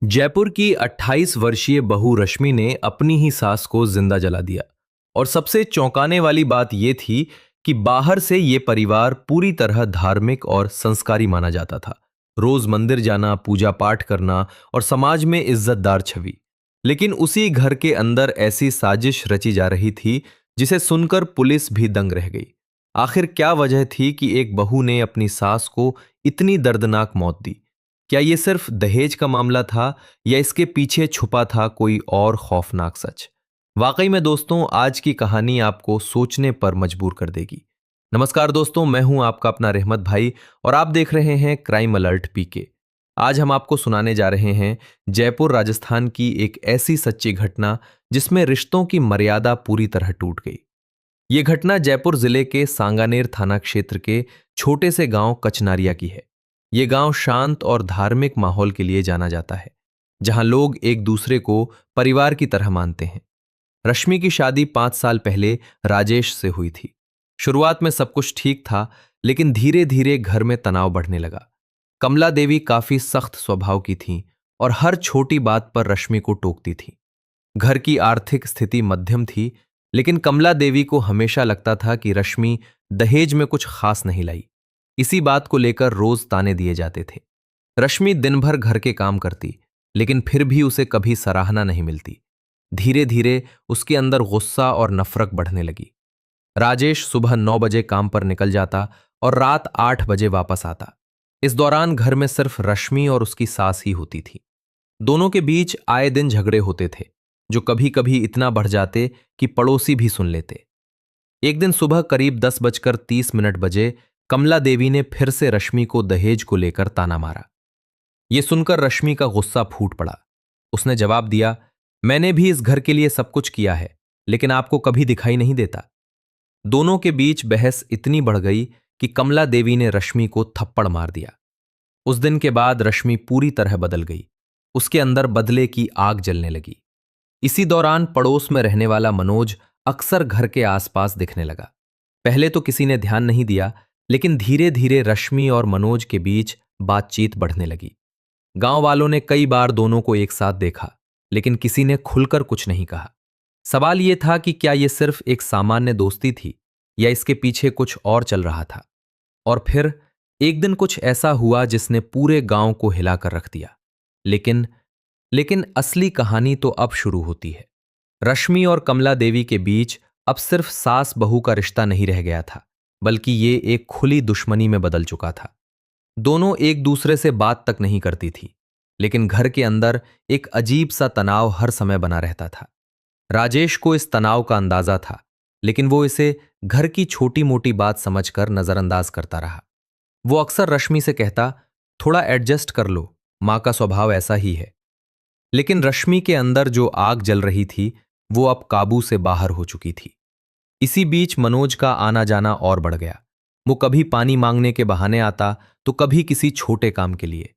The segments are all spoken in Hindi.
जयपुर की 28 वर्षीय बहू रश्मि ने अपनी ही सास को जिंदा जला दिया। और सबसे चौंकाने वाली बात यह थी कि बाहर से यह परिवार पूरी तरह धार्मिक और संस्कारी माना जाता था। रोज मंदिर जाना, पूजा पाठ करना और समाज में इज्जतदार छवि। लेकिन उसी घर के अंदर ऐसी साजिश रची जा रही थी जिसे सुनकर पुलिस भी दंग रह गई। आखिर क्या वजह थी कि एक बहू ने अपनी सास को इतनी दर्दनाक मौत दी? क्या ये सिर्फ दहेज का मामला था या इसके पीछे छुपा था कोई और खौफनाक सच? वाकई में दोस्तों, आज की कहानी आपको सोचने पर मजबूर कर देगी। नमस्कार दोस्तों, मैं हूं आपका अपना रहमत भाई और आप देख रहे हैं क्राइम अलर्ट पीके। आज हम आपको सुनाने जा रहे हैं जयपुर राजस्थान की एक ऐसी सच्ची घटना जिसमें रिश्तों की मर्यादा पूरी तरह टूट गई। ये घटना जयपुर जिले के सांगानेर थाना क्षेत्र के छोटे से गांव कचनारिया की है। ये गांव शांत और धार्मिक माहौल के लिए जाना जाता है, जहां लोग एक दूसरे को परिवार की तरह मानते हैं। रश्मि की शादी 5 साल पहले राजेश से हुई थी। शुरुआत में सब कुछ ठीक था, लेकिन धीरे धीरे घर में तनाव बढ़ने लगा। कमला देवी काफी सख्त स्वभाव की थीं और हर छोटी बात पर रश्मि को टोकती थी। घर की आर्थिक स्थिति मध्यम थी, लेकिन कमला देवी को हमेशा लगता था कि रश्मि दहेज में कुछ खास नहीं लाई। इसी बात को लेकर रोज ताने दिए जाते थे। रश्मि दिन भर घर के काम करती, लेकिन फिर भी उसे कभी सराहना नहीं मिलती। धीरे धीरे उसके अंदर गुस्सा और नफरत बढ़ने लगी। राजेश सुबह 9 बजे काम पर निकल जाता और रात 8 बजे वापस आता। इस दौरान घर में सिर्फ रश्मि और उसकी सास ही होती थी। दोनों के बीच आए दिन झगड़े होते थे, जो कभी कभी इतना बढ़ जाते कि पड़ोसी भी सुन लेते। एक दिन सुबह करीब 10:30 बजे कमला देवी ने फिर से रश्मि को दहेज को लेकर ताना मारा। यह सुनकर रश्मि का गुस्सा फूट पड़ा। उसने जवाब दिया, मैंने भी इस घर के लिए सब कुछ किया है, लेकिन आपको कभी दिखाई नहीं देता। दोनों के बीच बहस इतनी बढ़ गई कि कमला देवी ने रश्मि को थप्पड़ मार दिया। उस दिन के बाद रश्मि पूरी तरह बदल गई। उसके अंदर बदले की आग जलने लगी। इसी दौरान पड़ोस में रहने वाला मनोज अक्सर घर के आसपास दिखने लगा। पहले तो किसी ने ध्यान नहीं दिया, लेकिन धीरे धीरे रश्मि और मनोज के बीच बातचीत बढ़ने लगी। गांव वालों ने कई बार दोनों को एक साथ देखा, लेकिन किसी ने खुलकर कुछ नहीं कहा। सवाल यह था कि क्या यह सिर्फ एक सामान्य दोस्ती थी या इसके पीछे कुछ और चल रहा था। और फिर एक दिन कुछ ऐसा हुआ जिसने पूरे गांव को हिलाकर रख दिया। लेकिन लेकिन असली कहानी तो अब शुरू होती है। रश्मि और कमला देवी के बीच अब सिर्फ सास बहू का रिश्ता नहीं रह गया था, बल्कि ये एक खुली दुश्मनी में बदल चुका था। दोनों एक दूसरे से बात तक नहीं करती थी, लेकिन घर के अंदर एक अजीब सा तनाव हर समय बना रहता था। राजेश को इस तनाव का अंदाजा था, लेकिन वो इसे घर की छोटी मोटी बात समझकर नजरअंदाज करता रहा। वो अक्सर रश्मि से कहता, थोड़ा एडजस्ट कर लो, मां का स्वभाव ऐसा ही है। लेकिन रश्मि के अंदर जो आग जल रही थी वो अब काबू से बाहर हो चुकी थी। इसी बीच मनोज का आना जाना और बढ़ गया। वो कभी पानी मांगने के बहाने आता तो कभी किसी छोटे काम के लिए।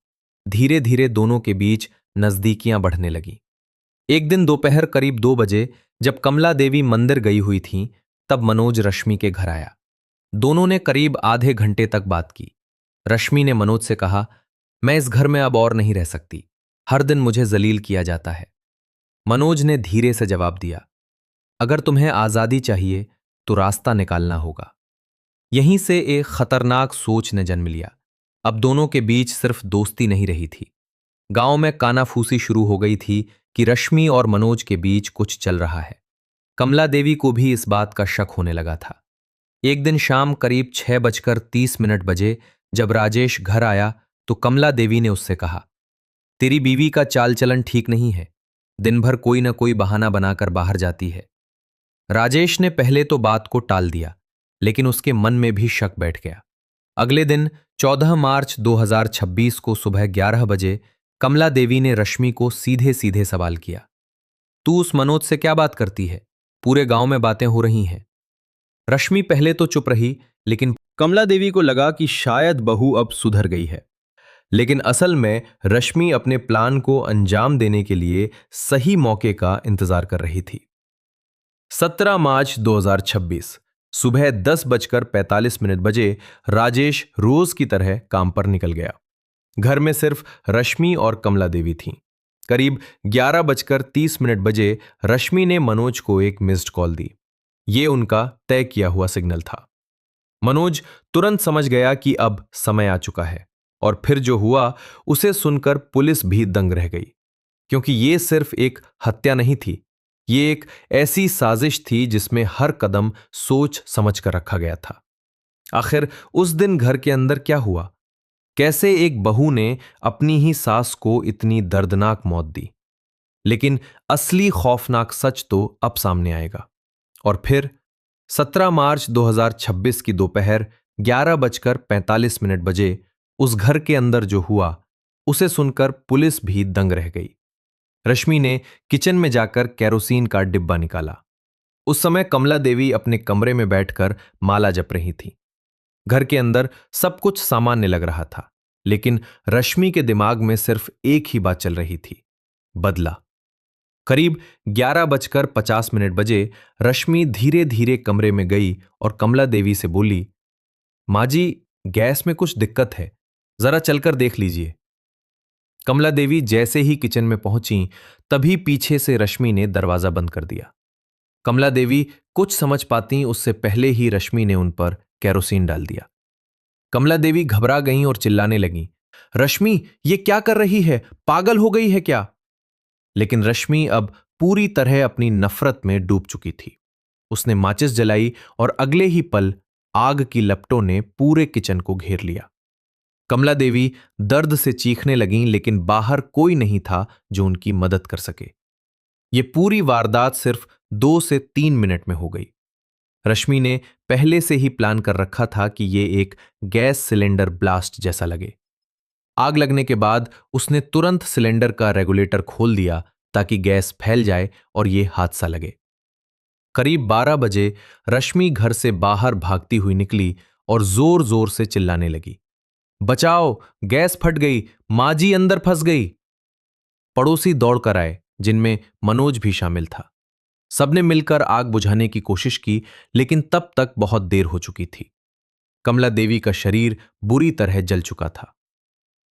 धीरे धीरे दोनों के बीच नजदीकियां बढ़ने लगी। एक दिन दोपहर करीब 2 बजे जब कमला देवी मंदिर गई हुई थीं, तब मनोज रश्मि के घर आया। दोनों ने करीब आधे घंटे तक बात की। रश्मि ने मनोज से कहा, मैं इस घर में अब और नहीं रह सकती, हर दिन मुझे जलील किया जाता है। मनोज ने धीरे से जवाब दिया, अगर तुम्हें आजादी चाहिए तो रास्ता निकालना होगा। यहीं से एक खतरनाक सोच ने जन्म लिया। अब दोनों के बीच सिर्फ दोस्ती नहीं रही थी, गांव में कानाफूसी शुरू हो गई थी कि रश्मि और मनोज के बीच कुछ चल रहा है। कमला देवी को भी इस बात का शक होने लगा था। एक दिन शाम करीब 6:30 बजे जब राजेश घर आया तो कमला देवी ने उससे कहा, तेरी बीवी का चाल चलन ठीक नहीं है, दिन भर कोई ना कोई बहाना बनाकर बाहर जाती है। राजेश ने पहले तो बात को टाल दिया, लेकिन उसके मन में भी शक बैठ गया। अगले दिन 14 मार्च 2026 को सुबह 11 बजे कमला देवी ने रश्मि को सीधे सीधे सवाल किया, तू उस मनोज से क्या बात करती है? पूरे गांव में बातें हो रही हैं। रश्मि पहले तो चुप रही, लेकिन कमला देवी को लगा कि शायद बहू अब सुधर गई है। लेकिन असल में रश्मि अपने प्लान को अंजाम देने के लिए सही मौके का इंतजार कर रही थी। 17 मार्च 2026 सुबह 10:45 बजे राजेश रोज की तरह काम पर निकल गया। घर में सिर्फ रश्मि और कमला देवी थीं। करीब 11:30 बजे रश्मि ने मनोज को एक मिस्ड कॉल दी। ये उनका तय किया हुआ सिग्नल था। मनोज तुरंत समझ गया कि अब समय आ चुका है, और फिर जो हुआ उसे सुनकर पुलिस भी दंग रह गई, क्योंकि ये सिर्फ एक हत्या नहीं थी, ये एक ऐसी साजिश थी जिसमें हर कदम सोच समझ कर रखा गया था। आखिर उस दिन घर के अंदर क्या हुआ? कैसे एक बहू ने अपनी ही सास को इतनी दर्दनाक मौत दी? लेकिन असली खौफनाक सच तो अब सामने आएगा। और फिर 17 मार्च 2026 की दोपहर 11:45 बजे उस घर के अंदर जो हुआ उसे सुनकर पुलिस भी दंग रह गई। रश्मि ने किचन में जाकर केरोसिन का डिब्बा निकाला। उस समय कमला देवी अपने कमरे में बैठकर माला जप रही थी। घर के अंदर सब कुछ सामान्य लग रहा था, लेकिन रश्मि के दिमाग में सिर्फ एक ही बात चल रही थी, बदला। करीब 11:50 बजे रश्मि धीरे धीरे कमरे में गई और कमला देवी से बोली, माँ जी, गैस में कुछ दिक्कत है, जरा चलकर देख लीजिए। कमला देवी जैसे ही किचन में पहुंची, तभी पीछे से रश्मि ने दरवाजा बंद कर दिया। कमला देवी कुछ समझ पाती उससे पहले ही रश्मि ने उन पर केरोसिन डाल दिया। कमला देवी घबरा गईं और चिल्लाने लगीं, रश्मि, ये क्या कर रही है? पागल हो गई है क्या? लेकिन रश्मि अब पूरी तरह अपनी नफरत में डूब चुकी थी। उसने माचिस जलाई और अगले ही पल आग की लपटों ने पूरे किचन को घेर लिया। कमला देवी दर्द से चीखने लगीं, लेकिन बाहर कोई नहीं था जो उनकी मदद कर सके। यह पूरी वारदात सिर्फ 2 से 3 मिनट में हो गई। रश्मि ने पहले से ही प्लान कर रखा था कि यह एक गैस सिलेंडर ब्लास्ट जैसा लगे। आग लगने के बाद उसने तुरंत सिलेंडर का रेगुलेटर खोल दिया ताकि गैस फैल जाए और यह हादसा लगे। करीब 12 बजे रश्मि घर से बाहर भागती हुई निकली और जोर जोर से चिल्लाने लगी, बचाओ, गैस फट गई, माँ जी अंदर फंस गई। पड़ोसी दौड़कर आए, जिनमें मनोज भी शामिल था। सबने मिलकर आग बुझाने की कोशिश की, लेकिन तब तक बहुत देर हो चुकी थी। कमला देवी का शरीर बुरी तरह जल चुका था।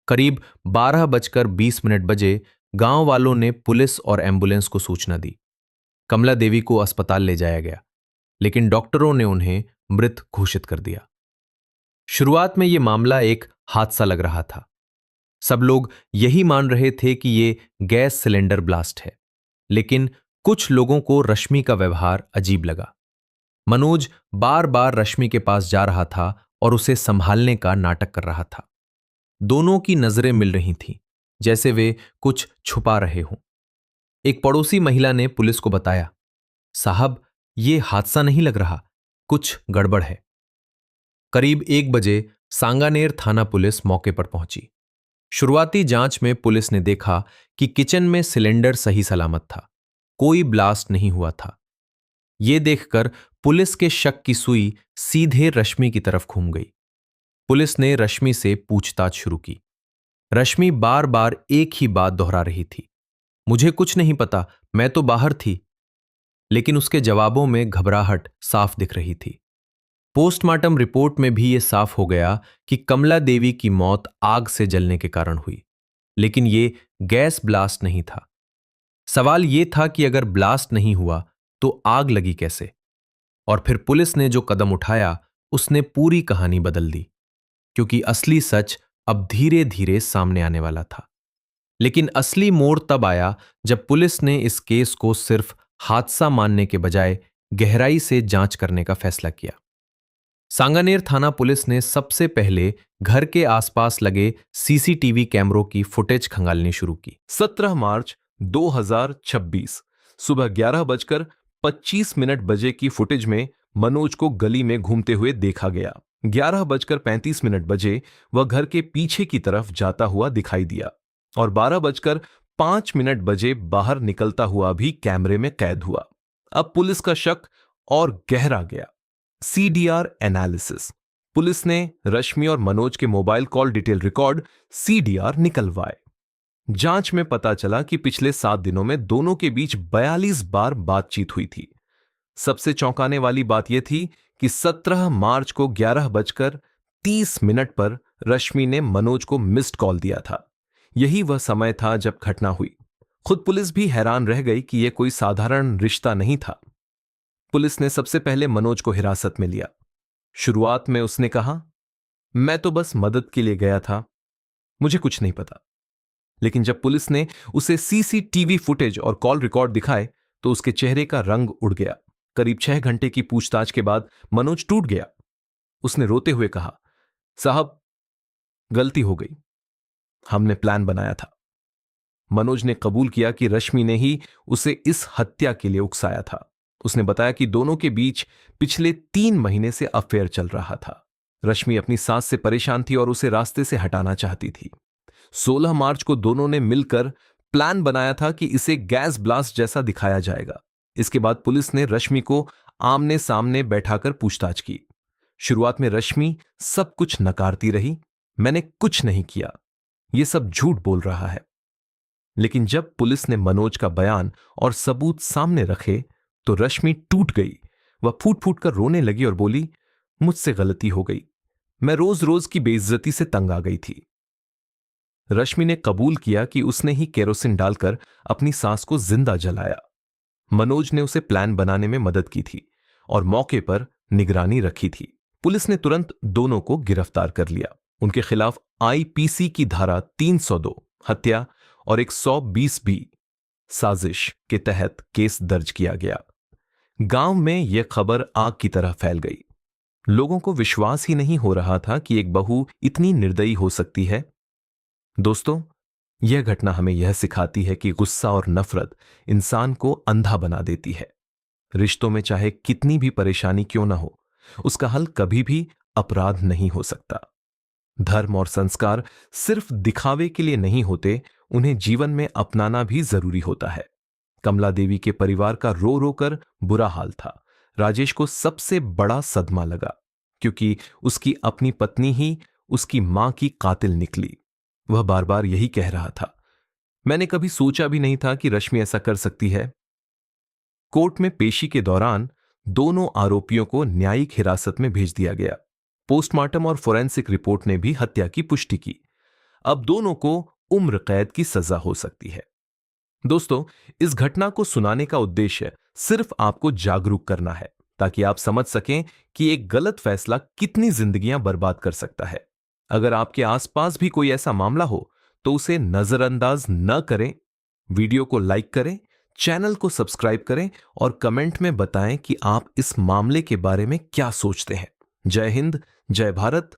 करीब 12:20 बजे गांव वालों ने पुलिस और एम्बुलेंस को सूचना दी। कमला देवी को अस्पताल ले जाया गया, लेकिन डॉक्टरों ने उन्हें मृत घोषित कर दिया। शुरुआत में यह मामला एक हादसा लग रहा था। सब लोग यही मान रहे थे कि यह गैस सिलेंडर ब्लास्ट है, लेकिन कुछ लोगों को रश्मि का व्यवहार अजीब लगा। मनोज बार बार रश्मि के पास जा रहा था और उसे संभालने का नाटक कर रहा था। दोनों की नजरें मिल रही थीं, जैसे वे कुछ छुपा रहे हों। एक पड़ोसी महिला ने पुलिस को बताया, साहब, यह हादसा नहीं लग रहा, कुछ गड़बड़ है। करीब 1 बजे सांगानेर थाना पुलिस मौके पर पहुंची। शुरुआती जांच में पुलिस ने देखा कि किचन में सिलेंडर सही सलामत था, कोई ब्लास्ट नहीं हुआ था। यह देखकर पुलिस के शक की सुई सीधे रश्मि की तरफ घूम गई। पुलिस ने रश्मि से पूछताछ शुरू की। रश्मि बार बार एक ही बात दोहरा रही थी, मुझे कुछ नहीं पता, मैं तो बाहर थी। लेकिन उसके जवाबों में घबराहट साफ दिख रही थी। पोस्टमार्टम रिपोर्ट में भी यह साफ हो गया कि कमला देवी की मौत आग से जलने के कारण हुई, लेकिन यह गैस ब्लास्ट नहीं था। सवाल यह था कि अगर ब्लास्ट नहीं हुआ तो आग लगी कैसे? और फिर पुलिस ने जो कदम उठाया उसने पूरी कहानी बदल दी, क्योंकि असली सच अब धीरे धीरे सामने आने वाला था। लेकिन असली मोड़ तब आया जब पुलिस ने इस केस को सिर्फ हादसा मानने के बजाय गहराई से जांच करने का फैसला किया। सांगानेर थाना पुलिस ने सबसे पहले घर के आसपास लगे सीसीटीवी कैमरों की फुटेज खंगालनी शुरू की। 17 मार्च 2026 सुबह 11:25 बजे की फुटेज में मनोज को गली में घूमते हुए देखा गया। 11:35 बजे वह घर के पीछे की तरफ जाता हुआ दिखाई दिया और 12:05 बजे बाहर निकलता हुआ भी कैमरे में कैद हुआ। अब पुलिस का शक और गहरा गया। CDR analysis. पुलिस ने रश्मि और मनोज के mobile call detail record CDR निकलवाए। जांच में पता चला कि पिछले 7 दिनों में दोनों के बीच 42 बार बातचीत हुई थी। सबसे चौंकाने वाली बात यह थी कि 17 मार्च को 11:30 पर रश्मि ने मनोज को मिस्ड कॉल दिया था। यही वह समय था जब घटना हुई। खुद पुलिस भी हैरान रह गई कि यह कोई साधारण रिश्ता नहीं था। पुलिस ने सबसे पहले मनोज को हिरासत में लिया। शुरुआत में उसने कहा, मैं तो बस मदद के लिए गया था, मुझे कुछ नहीं पता। लेकिन जब पुलिस ने उसे सीसीटीवी फुटेज और कॉल रिकॉर्ड दिखाए तो उसके चेहरे का रंग उड़ गया। करीब 6 घंटे की पूछताछ के बाद मनोज टूट गया। उसने रोते हुए कहा, साहब, गलती हो गई, हमने प्लान बनाया था। मनोज ने कबूल किया कि रश्मि ने ही उसे इस हत्या के लिए उकसाया था। उसने बताया कि दोनों के बीच पिछले 3 महीने से अफेयर चल रहा था। रश्मि अपनी सास से परेशान थी और उसे रास्ते से हटाना चाहती थी। 16 मार्च को दोनों ने मिलकर प्लान बनाया था कि इसे गैस ब्लास्ट जैसा दिखाया जाएगा। इसके बाद पुलिस ने रश्मि को आमने सामने बैठाकर पूछताछ की। शुरुआत में रश्मि सब कुछ नकारती रही, मैंने कुछ नहीं किया, यह सब झूठ बोल रहा है। लेकिन जब पुलिस ने मनोज का बयान और सबूत सामने रखे तो रश्मि टूट गई। वह फूट फूट कर रोने लगी और बोली, मुझसे गलती हो गई, मैं रोज रोज की बेइज्जती से तंग आ गई थी। रश्मि ने कबूल किया कि उसने ही केरोसिन डालकर अपनी सास को जिंदा जलाया। मनोज ने उसे प्लान बनाने में मदद की थी और मौके पर निगरानी रखी थी। पुलिस ने तुरंत दोनों को गिरफ्तार कर लिया। उनके खिलाफ आईपीसी की धारा 302 हत्या और 120 साजिश के तहत केस दर्ज किया गया। गांव में यह खबर आग की तरह फैल गई। लोगों को विश्वास ही नहीं हो रहा था कि एक बहू इतनी निर्दयी हो सकती है। दोस्तों, यह घटना हमें यह सिखाती है कि गुस्सा और नफरत इंसान को अंधा बना देती है। रिश्तों में चाहे कितनी भी परेशानी क्यों ना हो, उसका हल कभी भी अपराध नहीं हो सकता। धर्म और संस्कार सिर्फ दिखावे के लिए नहीं होते, उन्हें जीवन में अपनाना भी जरूरी होता है। कमला देवी के परिवार का रो रो कर बुरा हाल था। राजेश को सबसे बड़ा सदमा लगा क्योंकि उसकी अपनी पत्नी ही उसकी मां की कातिल निकली। वह बार बार यही कह रहा था, मैंने कभी सोचा भी नहीं था कि रश्मि ऐसा कर सकती है। कोर्ट में पेशी के दौरान दोनों आरोपियों को न्यायिक हिरासत में भेज दिया गया। पोस्टमार्टम और फोरेंसिक रिपोर्ट ने भी हत्या की पुष्टि की। अब दोनों को उम्र कैद की सजा हो सकती है। दोस्तों, इस घटना को सुनाने का उद्देश्य सिर्फ आपको जागरूक करना है ताकि आप समझ सकें कि एक गलत फैसला कितनी जिंदगियां बर्बाद कर सकता है। अगर आपके आसपास भी कोई ऐसा मामला हो तो उसे नजरअंदाज न करें। वीडियो को लाइक करें, चैनल को सब्सक्राइब करें और कमेंट में बताएं कि आप इस मामले के बारे में क्या सोचते हैं। जय हिंद, जय भारत,